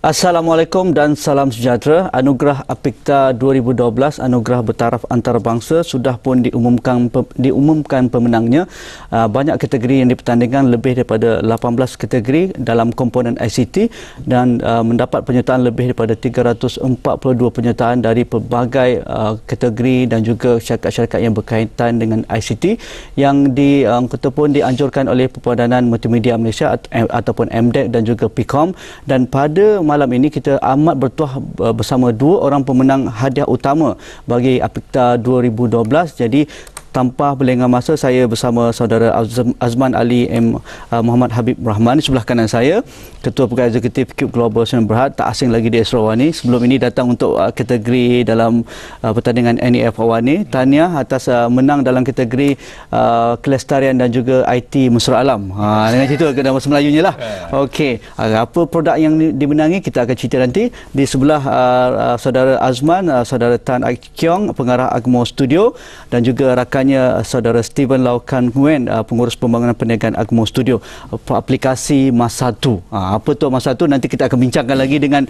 Assalamualaikum dan salam sejahtera. Anugerah Apikta 2012, anugerah bertaraf antarabangsa sudah pun diumumkan pemenangnya. Banyak kategori yang dipertandingkan, lebih daripada 18 kategori dalam komponen ICT dan mendapat penyertaan lebih daripada 342 penyertaan dari pelbagai kategori dan juga syarikat-syarikat yang berkaitan dengan ICT yang dianjurkan oleh Perpadanan Multimedia Malaysia ataupun MDEC dan juga PIKOM. Dan pada malam ini kita amat bertuah bersama dua orang pemenang hadiah utama bagi Apikta 2012. Jadi tanpa berlengah masa, saya bersama saudara Azman Ali M. Muhammad Habib Rahman di sebelah kanan saya, Ketua Pegawai Eksekutif Cube Global Sdn Bhd, tak asing lagi di Astro Awani. Sebelum ini datang untuk kategori dalam pertandingan NEF Awani. Tahniah atas menang dalam kategori kelestarian dan juga IT Mesra Alam. Dengan cerita ke dalam bahasa Melayunya lah. Okey, apa produk yang dimenangi kita akan cerita nanti. Di sebelah saudara Azman, saudara Tan Ak Kiong, pengarah Agmo Studio, dan juga rakan saudara Steven Laukan Nguyen, pengurus pembangunan perniagaan Agmo Studio, aplikasi Mas1. Apa tu Mas1? Nanti kita akan bincangkan lagi dengan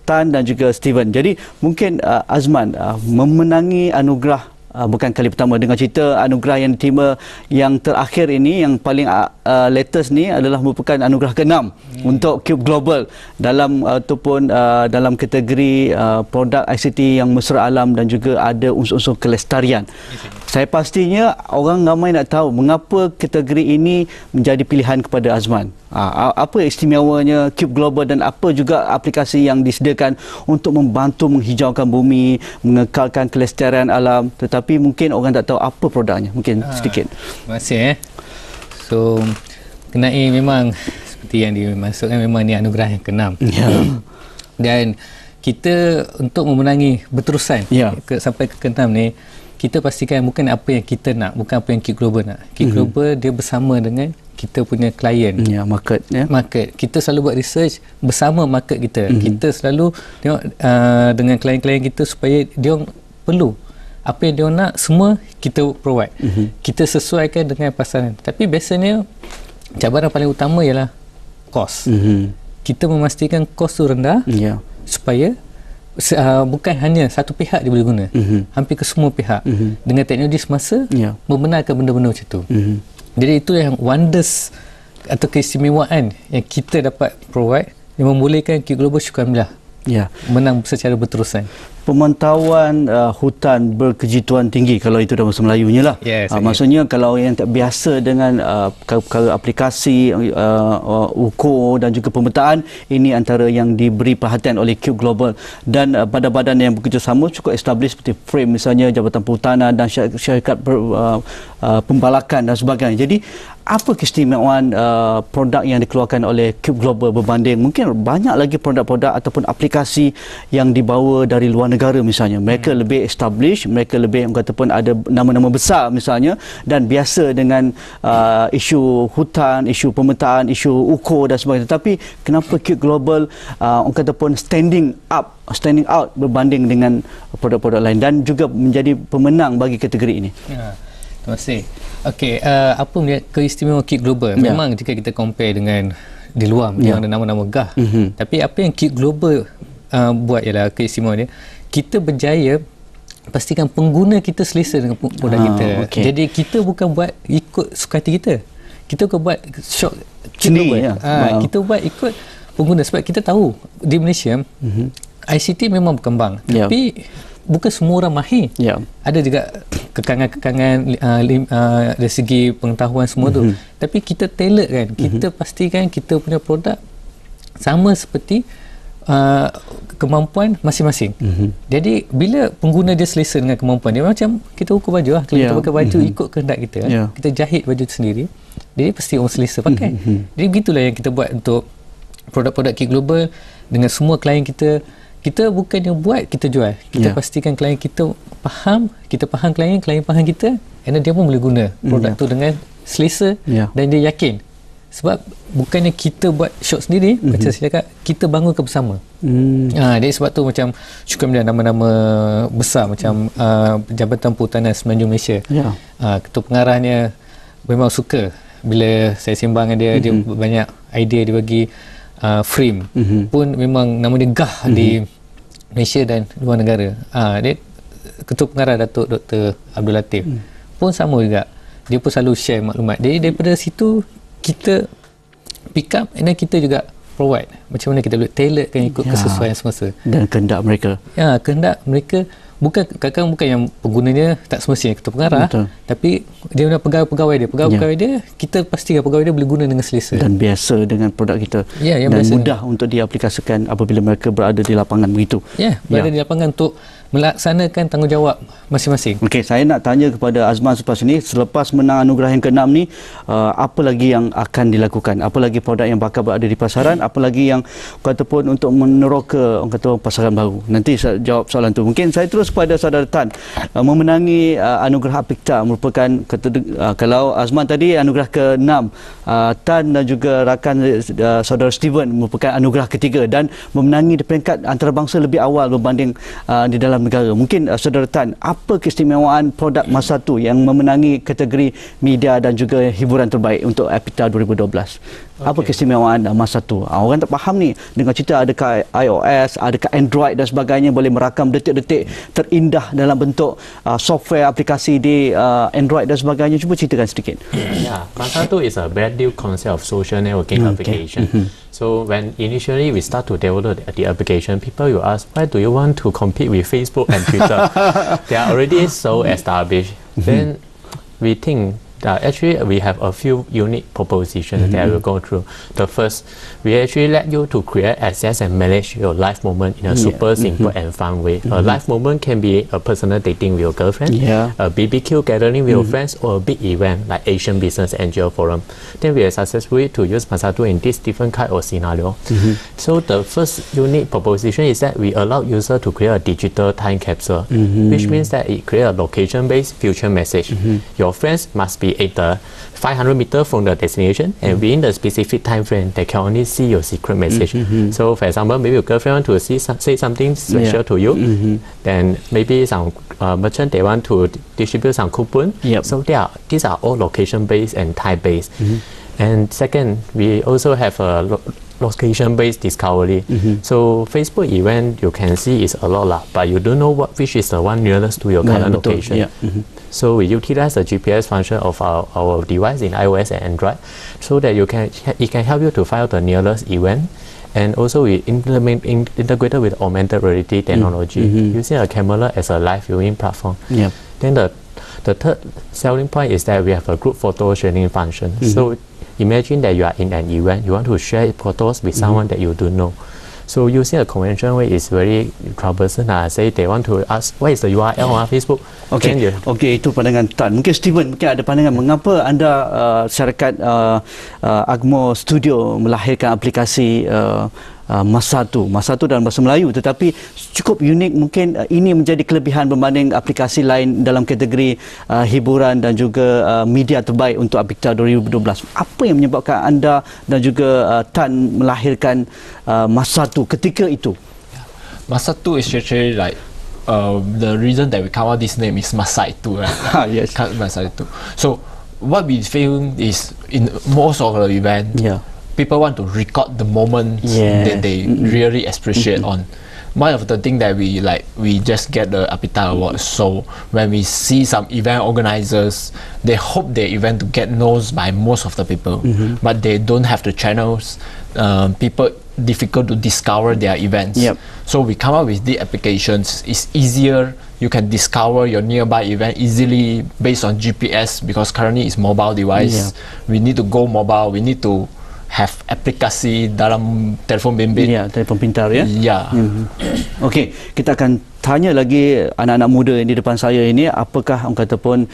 Tan dan juga Steven. Jadi mungkin Azman memenangi anugerah bukan kali pertama. Dengan cerita anugerah yang diterima yang terakhir ini, yang paling latest ni adalah merupakan anugerah ke-6 untuk Cube Global dalam ataupun dalam kategori produk ICT yang mesra alam dan juga ada unsur-unsur kelestarian. Saya pastinya orang ramai nak tahu mengapa kategori ini menjadi pilihan kepada Azman. Apa istimewanya Cube Global dan apa juga aplikasi yang disediakan untuk membantu menghijaukan bumi, mengekalkan kelestarian alam, tetapi mungkin orang tak tahu apa produknya. Mungkin sedikit. Terima kasih. So, kenai memang seperti yang dimasukkan, memang ni anugerah yang ke-6. Dan kita untuk memenangi berterusan sampai ke ke-6 ni, kita pastikan bukan apa yang kita nak, bukan apa yang Cube Global nak. Cube Global dia bersama dengan kita punya klien, market. Market. Kita selalu buat research bersama market kita. Kita selalu tengok dengan klien-klien kita supaya dia perlu apa yang dia nak, semua kita provide. Kita sesuaikan dengan pasaran. Tapi biasanya cabaran paling utama ialah kos. Kita memastikan kos tu rendah supaya bukan hanya satu pihak dia boleh guna, hampir ke semua pihak dengan teknologi semasa membenarkan benda-benda macam tu. Jadi itu yang wonders atau keistimewaan yang kita dapat provide yang membolehkan Cube Global, syukurlah, menang secara berterusan. Pemantauan hutan berkejituan tinggi, kalau itu dalam bahasa Melayunya lah. Maksudnya kalau yang tak biasa dengan perkara aplikasi, ukur dan juga pemetaan, ini antara yang diberi perhatian oleh Cube Global. Dan badan-badan yang bekerjasama cukup established seperti Frame misalnya, Jabatan Perhutanan dan syarikat pembalakan dan sebagainya. Jadi apa keistimewaan produk yang dikeluarkan oleh Cube Global berbanding mungkin banyak lagi produk-produk ataupun aplikasi yang dibawa dari luar negara misalnya? Mereka lebih established, mereka lebih ataupun ada nama-nama besar misalnya, dan biasa dengan isu hutan, isu pemetaan, isu ukur dan sebagainya. Tapi kenapa Cube Global ataupun standing out berbanding dengan produk-produk lain dan juga menjadi pemenang bagi kategori ini? Terima kasih. Okey, apa keistimewaan Cube Global? Memang jika kita compare dengan di luar, memang ada nama-nama megah. Tapi apa yang Cube Global buat ialah keistimewaan dia, kita berjaya pastikan pengguna kita selesa dengan produk kita. Jadi kita bukan buat ikut suka hati kita. Kita bukan buat shock sendiri. Kita buat ikut pengguna, sebab kita tahu di Malaysia ICT memang berkembang, tapi bukan semua orang mahir. Ada juga kekangan-kekangan dari segi pengetahuan semua tu. Tapi kita tailor kan, kita pastikan kita punya produk sama seperti kemampuan masing-masing. Jadi bila pengguna dia selesa dengan kemampuan dia, macam kita ukur baju lah, kita pakai baju ikut kehendak kita, kita jahit baju tu sendiri, jadi pasti orang selesa pakai. Jadi begitulah yang kita buat untuk produk-produk Cube Global dengan semua klien kita. Kita bukannya buat, kita jual. Kita pastikan klien kita faham, kita faham klien faham kita, dan dia pun boleh guna produk tu dengan selesa dan dia yakin. Sebab bukannya kita buat shop sendiri, macam saya cakap, kita bangunkan bersama. Jadi sebab tu macam syukur nama-nama besar macam Jabatan Perhutanan Semenanjung Malaysia, ketua pengarahnya memang suka bila saya sembang dengan dia, dia banyak idea dia bagi. frame pun memang nama dia Gah di Malaysia dan luar negara. Dia Ketua Pengarah Datuk Dr. Abdul Latif pun sama juga. Dia pun selalu share maklumat. Jadi daripada situ kita pick up dan kita juga provide macam mana kita boleh tailorkan ikut kesesuaian semasa dan kehendak mereka. Kehendak mereka kadang-kadang bukan yang penggunanya tak semestinya ketua pengarah. Betul. Tapi dia punya pegawai-pegawai dia. Pegawai-pegawai dia, kita pastikan pegawai dia boleh guna dengan selesa. Dan biasa dengan produk kita. Yang dan biasa. Mudah untuk diaplikasikan apabila mereka berada di lapangan begitu. Berada di lapangan untuk melaksanakan tanggungjawab masing-masing. Okey, saya nak tanya kepada Azman selepas ini, selepas menang anugerah yang ke-6 ni, apa lagi yang akan dilakukan? Apa lagi produk yang bakal berada di pasaran? Apa lagi yang kata pun untuk meneroka pasaran baru? Nanti saya jawab soalan tu. Mungkin saya terus kepada saudara Tan. Memenangi anugerah Apikta merupakan kalau Azman tadi anugerah ke-6, Tan dan juga rakan saudara Steven merupakan anugerah ketiga dan memenangi di peringkat antarabangsa lebih awal berbanding di dalam negara. Mungkin saudara Tan, apa keistimewaan produk masa tu yang memenangi kategori media dan juga hiburan terbaik untuk Apikta 2012? Apa keistimewaan masa tu? Orang tak faham ni dengan cerita adakah iOS, adakah Android dan sebagainya boleh merakam detik-detik terindah dalam bentuk software aplikasi di Android dan sebagainya. Cuba ceritakan sedikit. Masa tu is a brand new concept of social networking application. So when initially we start to develop the application, people will ask, why do you want to compete with Facebook and Twitter? They are already so established. Then we think that actually we have a few unique propositions that I will go through. The first, we actually let you to create, access and manage your life moment in a super simple and fun way. A life moment can be a personal dating with your girlfriend, a BBQ gathering with your friends, or a big event like Asian Business Angel Forum. Then we are successfully to use Masa2 in this different kind of scenario. So the first unique proposition is that we allow user to create a digital time capsule, which means that it create a location-based future message. Your friends must be at the 500 meters from the destination, and within the specific time frame, they can only see your secret message. So, for example, maybe your girlfriend want to say something special to you, then maybe some merchant they want to distribute some coupon. So these are all location-based and time-based. And second, we also have a location-based discovery. So Facebook event you can see is a lot lah, but you don't know which is the one nearest to your current location. So we utilize the GPS function of our device in iOS and Android, so that it can help you to find the nearest event. And also we integrated with augmented reality technology, using a camera as a live viewing platform. Then the third selling point is that we have a group photo sharing function. So imagine that you are in an event, you want to share photos with someone that you don't know. So using a conventional way is very troublesome. Say they want to ask, what is the URL on Facebook? Okey, itu pandangan Tan. Mungkin Steven mungkin ada pandangan mengapa anda syarikat Agmo Studio melahirkan aplikasi Masa2 dalam bahasa Melayu, tetapi cukup unik. Mungkin ini menjadi kelebihan berbanding aplikasi lain dalam kategori hiburan dan juga media terbaik untuk Apikta 2012. Apa yang menyebabkan anda dan juga Tan melahirkan Masa2 ketika itu? Masa2 is actually like the reason that we come out this name is Masa2, right? Yes. Masa2. So what we feel is in most of the event, people want to record the moments that they really appreciate on. One of the things that we just get the Apikta Award. So when we see some event organizers, they hope their event to get known by most of the people, but they don't have the channels. People difficult to discover their events. So we come up with the applications. It's easier. You can discover your nearby event easily based on GPS, because currently it's mobile device. We need to go mobile. We need to have aplikasi dalam telefon bimbit. Telefon pintar Okey, kita akan tanya lagi anak-anak muda yang di depan saya ini, apakah orang kata pun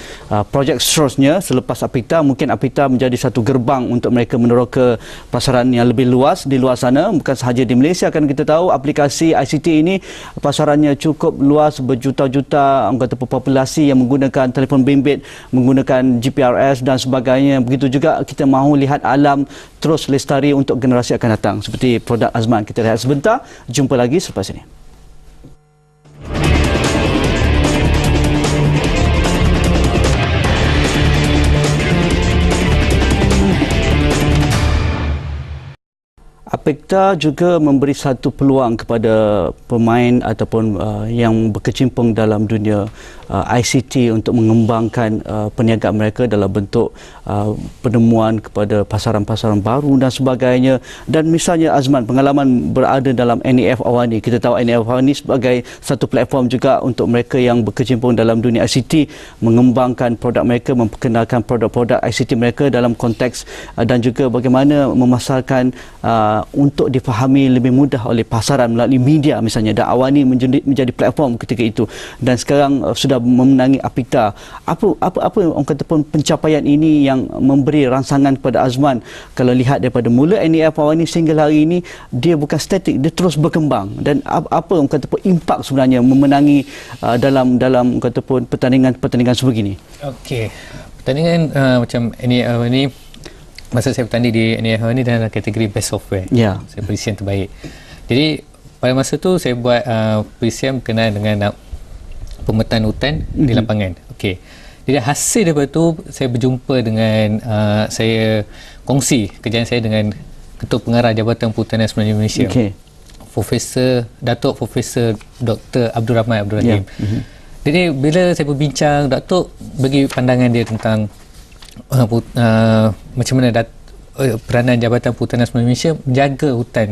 projek seterusnya selepas Apikta. Mungkin Apikta menjadi satu gerbang untuk mereka meneroka pasaran yang lebih luas di luar sana, bukan sahaja di Malaysia. Kan kita tahu aplikasi ICT ini pasarannya cukup luas, berjuta-juta orang kata populasi yang menggunakan telefon bimbit, menggunakan GPRS dan sebagainya. Begitu juga kita mahu lihat alam terus lestari untuk generasi akan datang, seperti produk Azman. Kita lihat sebentar, jumpa lagi selepas ini. Apekta juga memberi satu peluang kepada pemain ataupun yang berkecimpung dalam dunia ICT untuk mengembangkan perniagaan mereka dalam bentuk penemuan kepada pasaran-pasaran baru dan sebagainya. Dan misalnya Azman, pengalaman berada dalam NEF Awani, kita tahu NEF Awani sebagai satu platform juga untuk mereka yang berkecimpung dalam dunia ICT mengembangkan produk mereka, memperkenalkan produk-produk ICT mereka dalam konteks dan juga bagaimana memasarkan untuk difahami lebih mudah oleh pasaran melalui media misalnya. Dan Awani menjadi platform ketika itu, dan sekarang sudah memenangi Apekta. Apa orang kata pun pencapaian ini yang memberi rangsangan kepada Azman, kalau lihat daripada mula NEF Awani sehingga hari ini, dia bukan statik, dia terus berkembang. Dan apa orang kata pun impak sebenarnya memenangi dalam orang kata pun pertandingan sebegini? Okey, pertandingan macam NEF Awani, masa saya bertanding di NEF ni dalam kategori best software. Saya perisian terbaik. Jadi pada masa tu saya buat perisian berkenaan dengan pemetaan hutan di lapangan. Okey. Jadi hasil daripada tu saya berjumpa dengan saya kongsi kerjaan saya dengan Ketua Pengarah Jabatan Perhutanan Semenanjung Malaysia. Profesor Datuk Profesor Dr. Abdul Rahman Abdul Rahim. Jadi bila saya berbincang, Datuk bagi pandangan dia tentang macam mana peranan Jabatan Perhutanan Semenanjung Malaysia menjaga hutan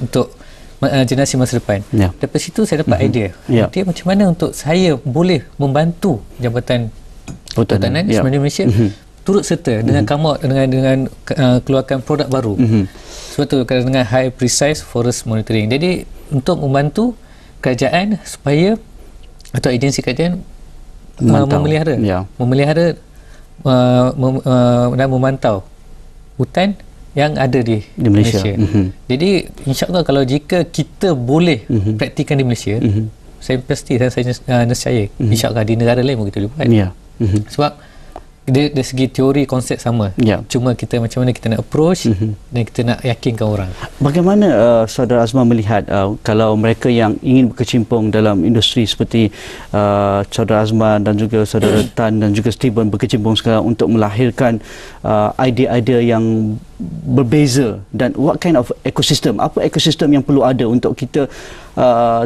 untuk generasi masa depan. Daripada situ saya dapat idea. Dia macam mana untuk saya boleh membantu Jabatan Perhutanan Semenanjung Malaysia turut serta dengan come out dengan keluarkan produk baru. Sebab tu dengan high precise forest monitoring. Jadi untuk membantu kerajaan supaya atau agensi kerajaan memelihara dan memantau hutan yang ada di Malaysia. Jadi insya-Allah kalau jika kita boleh praktikan di Malaysia, saya pasti dan saya nescaya insya-Allah di negara lain pun kita boleh buat. Sebab dari segi teori konsep sama. Cuma kita macam mana kita nak approach dan kita nak yakinkan orang. Bagaimana Saudara Azman melihat kalau mereka yang ingin berkecimpung dalam industri seperti Saudara Azman dan juga Saudara Tan dan juga Steven berkecimpung sekarang untuk melahirkan idea-idea yang berbeza, dan what kind of ecosystem, apa ekosistem yang perlu ada untuk kita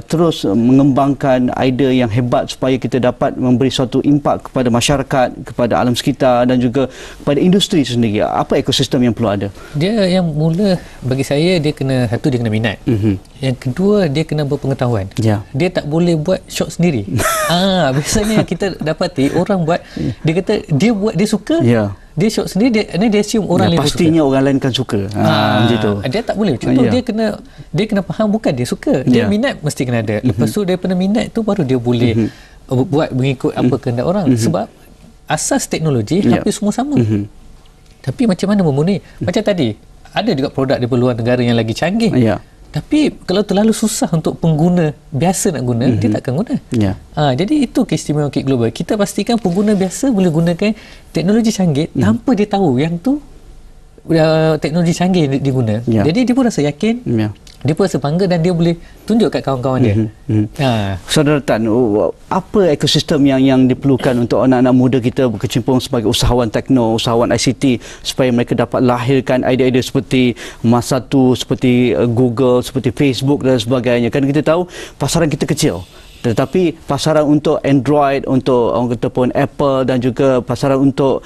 terus mengembangkan idea yang hebat supaya kita dapat memberi suatu impak kepada masyarakat, kepada alam sekitar dan juga kepada industri sendiri. Apa ekosistem yang perlu ada? Dia yang mula bagi saya, dia kena satu, dia kena minat. Yang kedua, dia kena berpengetahuan. Dia tak boleh buat shot sendiri. Biasanya kita dapati orang buat, dia kata dia buat, dia suka, dia shot sendiri, dia assume orang lain pastinya suka. Orang lain kan suka. Macam tu. Dia tak boleh macam tu. Dia kena faham bukan dia suka. Dia minat mesti kena ada. Lepas tu daripada minat tu baru dia boleh buat mengikut apa kehendak orang. Sebab asas teknologi hampir semua sama. Tapi macam mana memenuhi? Macam tadi, ada juga produk di luar negara yang lagi canggih. Tapi kalau terlalu susah untuk pengguna biasa nak guna, dia takkan guna. Jadi itu keistimewaan Kit Global. Kita pastikan pengguna biasa boleh gunakan teknologi canggih tanpa dia tahu yang tu teknologi canggih diguna. Jadi dia pun rasa yakin, dia pun rasa bangga dan dia boleh tunjuk kat kawan-kawan dia. Saudara Tan, apa ekosistem yang diperlukan untuk anak-anak muda kita berkecimpung sebagai usahawan tekno, usahawan ICT, supaya mereka dapat lahirkan idea-idea seperti Masa1, seperti Google, seperti Facebook dan sebagainya. Kan kita tahu pasaran kita kecil, tetapi pasaran untuk Android, untuk orang kata pun Apple dan juga pasaran untuk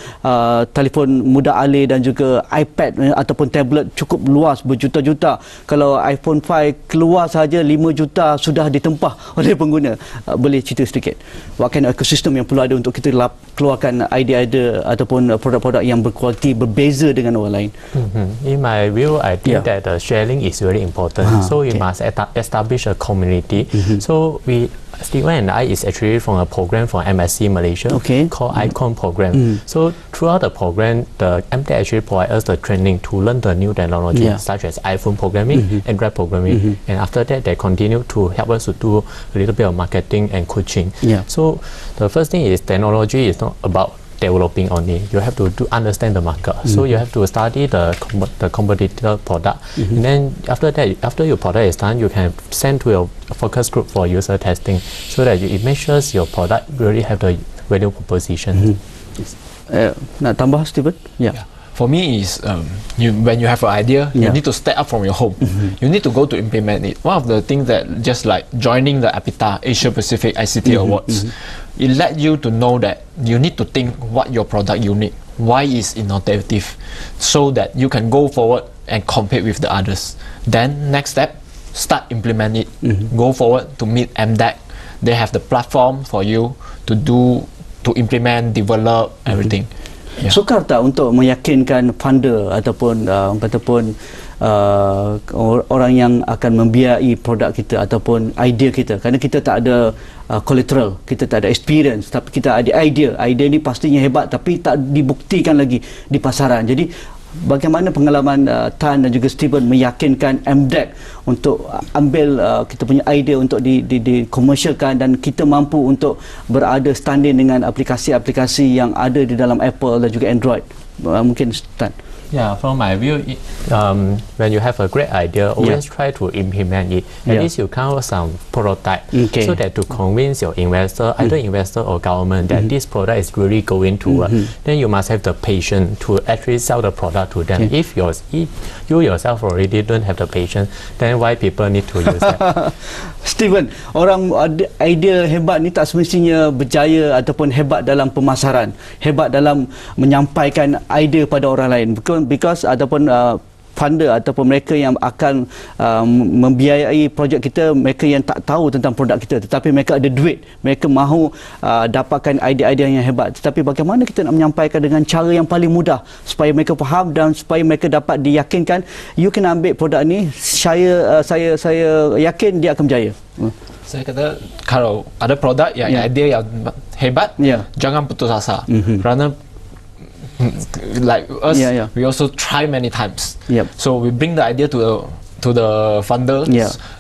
telefon mudah alih dan juga iPad ataupun tablet cukup luas, berjuta-juta. Kalau iPhone 5 keluar saja 5 juta sudah ditempah oleh pengguna. Boleh cerita sedikit what kind of ecosystem yang perlu ada untuk kita keluarkan idea-idea ataupun produk-produk yang berkualiti, berbeza dengan orang lain? In my view, I think that sharing is very important. So we must establish a community. So Steven and I is actually from a program from MSC Malaysia called ICON program. So throughout the program, the MTech actually provide us the training to learn the new technology such as iPhone programming, Android programming, and after that they continue to help us to do a little bit of marketing and coaching. So the first thing is technology is not about developing only. You have to understand the market. So you have to study the competitor product, and then after that, after your product is done, you can send to your focus group for user testing, so that it makes sure your product really have the value proposition. Nak tambah, Steven? for me is when you have an idea, you need to step up from your home. You need to go to implement it. One of the things that just like joining the APITA Asia Pacific ICT Awards, it led you to know that you need to think what your product unique, why is innovative, so that you can go forward and compete with the others. Then next step, start implement it. Go forward to meet MDEC. They have the platform for you to implement, develop everything. Sukar tak untuk meyakinkan funder ataupun orang yang akan membiayai produk kita ataupun idea kita, kerana kita tak ada collateral, kita tak ada experience, tapi kita ada idea ni pastinya hebat tapi tak dibuktikan lagi di pasaran. Jadi bagaimana pengalaman Tan dan juga Steven meyakinkan MDEC untuk ambil kita punya idea untuk dikomersialkan dan kita mampu untuk berada standing dengan aplikasi-aplikasi yang ada di dalam Apple dan juga Android? Mungkin Tan. Yeah, from my view, when you have a great idea, always try to implement it. At least you come up with some prototype, so that to convince your investor, either investor or government, that this product is really going to work. Then you must have the patience to actually sell the product to them. If you yourself already don't have the patience, then why people need to use that? Steven, orang ada idea hebat ni tak semestinya berjaya ataupun hebat dalam pemasaran, hebat dalam menyampaikan idea pada orang lain. Because ataupun funder ataupun mereka yang akan membiayai projek kita, mereka yang tak tahu tentang produk kita, tetapi mereka ada duit, mereka mahu dapatkan idea-idea yang hebat. Tetapi bagaimana kita nak menyampaikan dengan cara yang paling mudah supaya mereka faham dan supaya mereka dapat diyakinkan, you kena ambil produk ni, saya yakin dia akan berjaya. Saya kata kalau ada produk yang idea yang hebat, jangan putus asa. Kerana like us, we also try many times. So we bring the idea to the funders,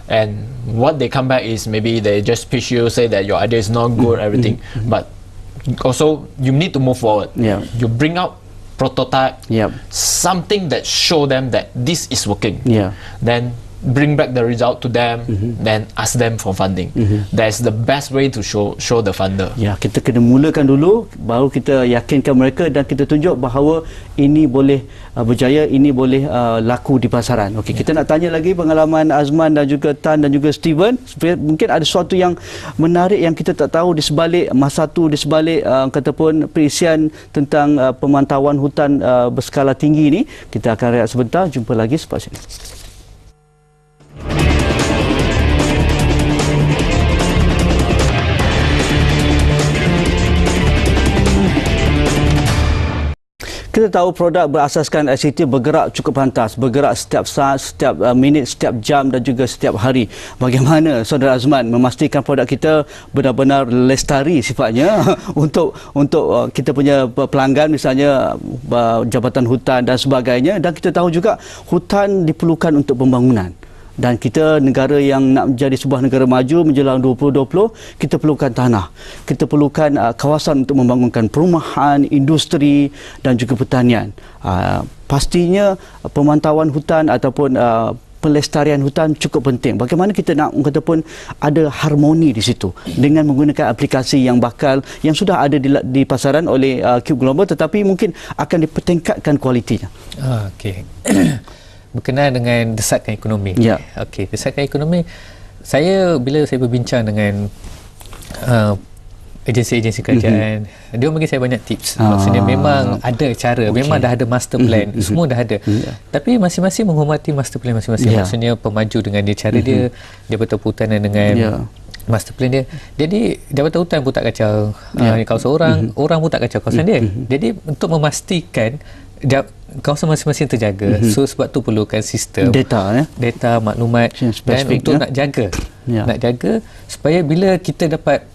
and what they come back is maybe they just pitch you, say that your idea is not good, everything. But also you need to move forward. You bring out prototype, something that show them that this is working. Then bring back the result to them, then ask them for funding. That's the best way to show the funder. Ya, kita kena mulakan dulu, baru kita yakinkan mereka dan kita tunjuk bahawa ini boleh berjaya, ini boleh laku di pasaran. Okey, kita nak tanya lagi pengalaman Azman dan juga Tan dan juga Steven. Mungkin ada sesuatu yang menarik yang kita tak tahu di sebalik masa tu, di sebalik kata pun perisian tentang pemantauan hutan berskala tinggi ini. Kita akan rehat sebentar, jumpa lagi selepas ini. Kita tahu produk berasaskan ICT bergerak cukup pantas, bergerak setiap saat, setiap minit, setiap jam dan juga setiap hari. Bagaimana Saudara Azman memastikan produk kita benar-benar lestari sifatnya untuk kita punya pelanggan, misalnya Jabatan Hutan dan sebagainya, dan kita tahu juga hutan diperlukan untuk pembangunan. Dan kita negara yang nak menjadi sebuah negara maju menjelang 2020, kita perlukan tanah, kita perlukan kawasan untuk membangunkan perumahan, industri dan juga pertanian. Pastinya pemantauan hutan ataupun pelestarian hutan cukup penting. Bagaimana kita nak kata pun ada harmoni di situ dengan menggunakan aplikasi yang sudah ada di pasaran oleh Cube Global, tetapi mungkin akan dipertingkatkan kualitinya. Okey. Berkenaan dengan desakan ekonomi. Okey, desakan ekonomi, bila saya berbincang dengan agensi-agensi kerajaan, dia bagi saya banyak tips. Maksudnya memang ada cara, memang dah ada master plan, semua dah ada. Tapi masing-masing menghormati master plan masing-masing. Maksudnya pemaju dengan dia cara dia, Jabatan Perhutanan dengan master plan dia. Jadi Jabatan Hutan pun tak kacau kawasan orang pun tak kacau kawasan dia. Jadi untuk memastikan kawasan masing-masing terjaga, so sebab tu perlukan sistem data maklumat dan untuk nak jaga supaya bila kita dapat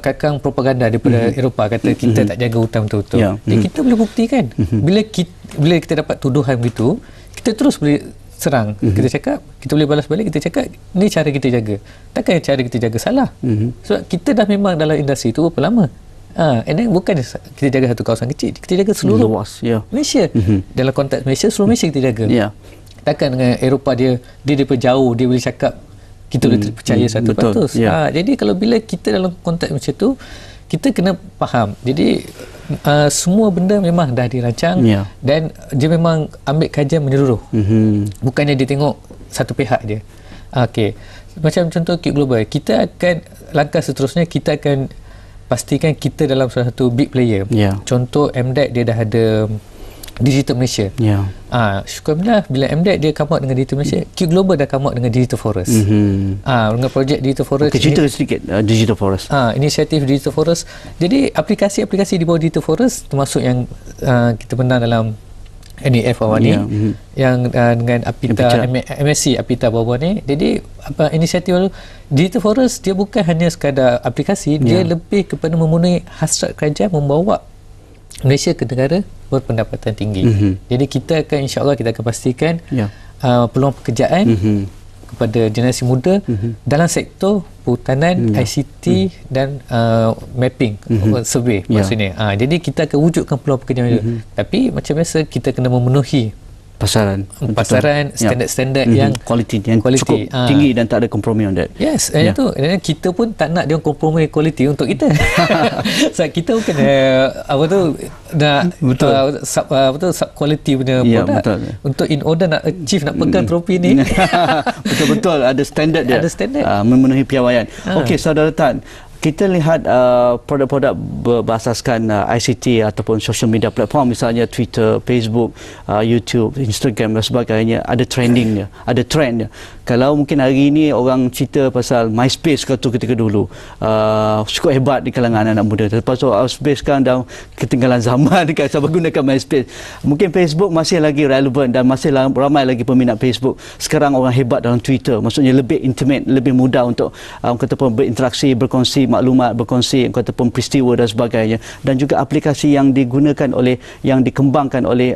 kakang propaganda daripada Eropah kata kita tak jaga hutan betul-betul, kita boleh buktikan. Bila kita dapat tuduhan begitu, kita terus boleh serang. Kita cakap, kita boleh balas balik, kita cakap ni cara kita jaga, takkan cara kita jaga salah. Sebab kita dah memang dalam industri tu berapa lama. And then bukan kita jaga satu kawasan kecil, kita jaga seluruh luas Malaysia. Dalam konteks Malaysia, seluruh Malaysia kita jaga. Takkan dengan Eropah dia daripada jauh dia boleh cakap kita boleh percaya 100%. Jadi kalau bila kita dalam konteks macam tu, kita kena faham. Jadi semua benda memang dah dirancang dan dia memang ambil kajian menyeluruh. Bukannya dia tengok satu pihak je. Okey. Macam contoh Kit Global, kita akan langkah seterusnya kita akan pastikan kita dalam salah satu big player. Contoh MDEC dia dah ada Digital Malaysia. Syukurlah bila MDEC dia come out dengan Digital Malaysia, Kit Global dah come out dengan Digital Forest. Dengan projek Digital Forest. Cerita sedikit Digital Forest. Inisiatif Digital Forest. Jadi aplikasi-aplikasi di bawah Digital Forest termasuk yang kita menang dalam NEF awal ni, yang dengan Apita MSc Apita bawah ni. Jadi inisiatif lalu Digital Forest dia bukan hanya sekadar aplikasi, dia lebih kepada memenuhi hasrat kerajaan membawa Malaysia ke negara berpendapatan tinggi. Jadi kita akan insya-Allah kita akan pastikan peluang pekerjaan kepada generasi muda dalam sektor perhutanan, ICT dan mapping, survey maksudnya. Jadi kita akan wujudkan peluang pekerjaan tapi macam biasa kita kena memenuhi pasaran standard yang kualiti yang cukup tinggi dan tak ada kompromi on that. Yes, itu kita pun tak nak dia kompromi kualiti untuk kita. So kita pun kena nak sub quality punya produk untuk in order nak achieve nak pegang trofi ni. Betul ada standard dia. Ada standard. Memenuhi piawaian. Okey, Saudara Tan, kita lihat produk-produk berasaskan ICT ataupun social media platform, misalnya Twitter, Facebook, YouTube, Instagram dan sebagainya, ada trendingnya, ada trendnya. Kalau mungkin hari ini orang cerita pasal MySpace ketika dulu, cukup hebat di kalangan anak muda. Lepas tu MySpace kan dah ketinggalan zaman kan, siapa gunakan MySpace. Mungkin Facebook masih lagi relevan dan masih ramai lagi peminat Facebook. Sekarang orang hebat dalam Twitter, maksudnya lebih intimate, lebih mudah untuk kata pun berinteraksi, berkongsi maklumat, berkongsi kata pun peristiwa dan sebagainya. Dan juga aplikasi yang digunakan oleh, yang dikembangkan oleh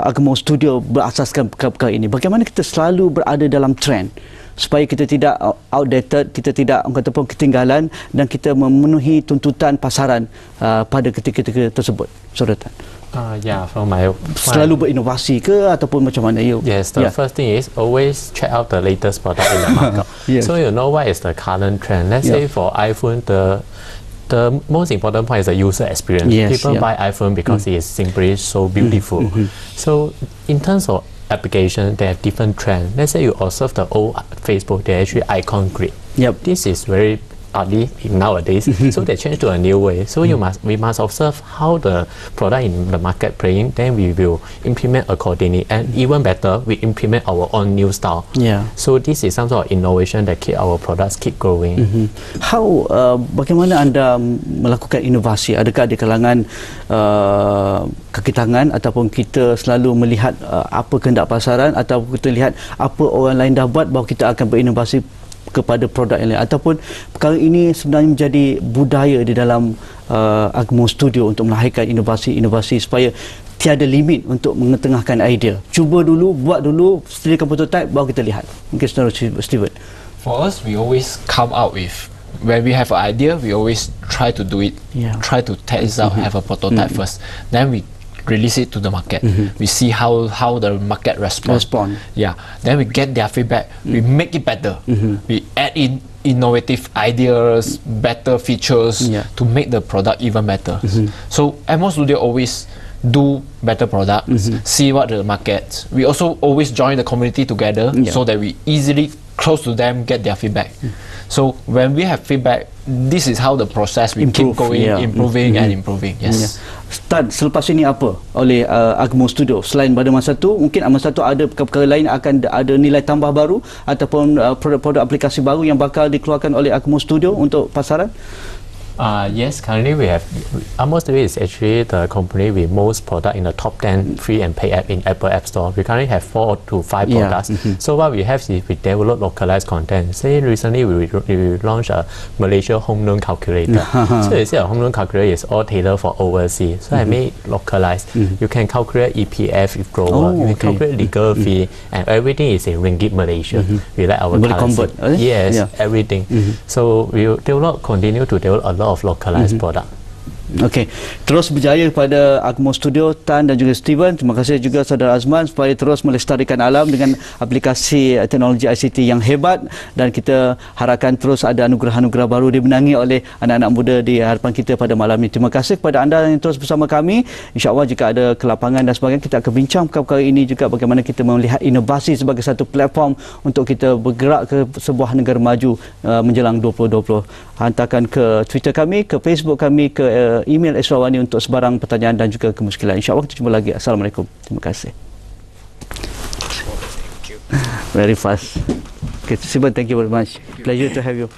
Agmo Studio berasaskan perkara-perkara ini. Bagaimana kita selalu berada dalam trend supaya kita tidak outdated, kita tidak kata pun ketinggalan dan kita memenuhi tuntutan pasaran pada ketika-ketika tersebut. Saudara Tan. From my selalu berinovasi ke ataupun macam mana? Yes, the first thing is always check out the latest product in the market. So you know what is the current trend. Let's say for iPhone, the most important point is the user experience. People buy iPhone because it is simply so beautiful. So in terms of application, they have different trends. Let's say you observe the old Facebook, they actually icon grid. This is very ugly nowadays. So they change to a new way. So we must observe how the product in the market playing. Then we will implement accordingly, and even better, we implement our own new style. So this is some sort of innovation that keep our products keep growing. How bagaimana anda melakukan inovasi? Adakah di kalangan kaki tangan ataupun kita selalu melihat apa kehendak pasaran, atau kita lihat apa orang lain dah buat baru kita akan berinovasi kepada produk yang lain, ataupun perkara ini sebenarnya menjadi budaya di dalam Agmo Studio untuk melahirkan inovasi-inovasi supaya tiada limit untuk mengetengahkan idea. Cuba dulu, buat dulu, sediakan prototype, baru kita lihat. Mungkin Saudara Steven. For us, we always come out with, when we have an idea, we always try to do it, try to test out, have a prototype first. Then we release it to the market. We see how the market respond. Then we get their feedback. We make it better. We add in innovative ideas, better features to make the product even better. So Agmo Studio always do better product, see what the market. We also always join the community together so that we easily close to them, get their feedback. So when we have feedback, this is how the process we keep going, improving and improving. Start selepas ini apa oleh Agmo Studio? Selain pada masa tu, mungkin masa tu ada perkara lain akan ada nilai tambah baru ataupun produk-produk aplikasi baru yang bakal dikeluarkan oleh Agmo Studio untuk pasaran? Yes, currently we have Agmo Studio is actually the company with most product in the top 10 free and pay app in Apple App Store. We currently have 4 to 5 products. So what we have is we develop localized content. Say recently we launched a Malaysia home loan calculator. So you see a home loan calculator is all tailored for overseas. So I made localized. You can calculate EPF if grower. You can calculate legal fee, and everything is in Ringgit Malaysia. We like our currency. Yes, everything. So we continue to develop a lot of localized product. Okey, terus berjaya kepada Agmo Studio, Tan dan juga Steven. Terima kasih juga saudara Azman supaya terus melestarikan alam dengan aplikasi teknologi ICT yang hebat, dan kita harapkan terus ada anugerah-anugerah baru dimenangi oleh anak-anak muda di hadapan kita pada malam ini. Terima kasih kepada anda yang terus bersama kami. InsyaAllah jika ada kelapangan dan sebagainya, kita akan bincang perkara ini juga, bagaimana kita melihat inovasi sebagai satu platform untuk kita bergerak ke sebuah negara maju menjelang 2020. Hantarkan ke Twitter kami, ke Facebook kami, ke email Esrawani untuk sebarang pertanyaan dan juga kemuskilan. InsyaAllah kita jumpa lagi. Assalamualaikum. Terima kasih. Very fast. Okay, Siban, thank you very much. Pleasure to have you.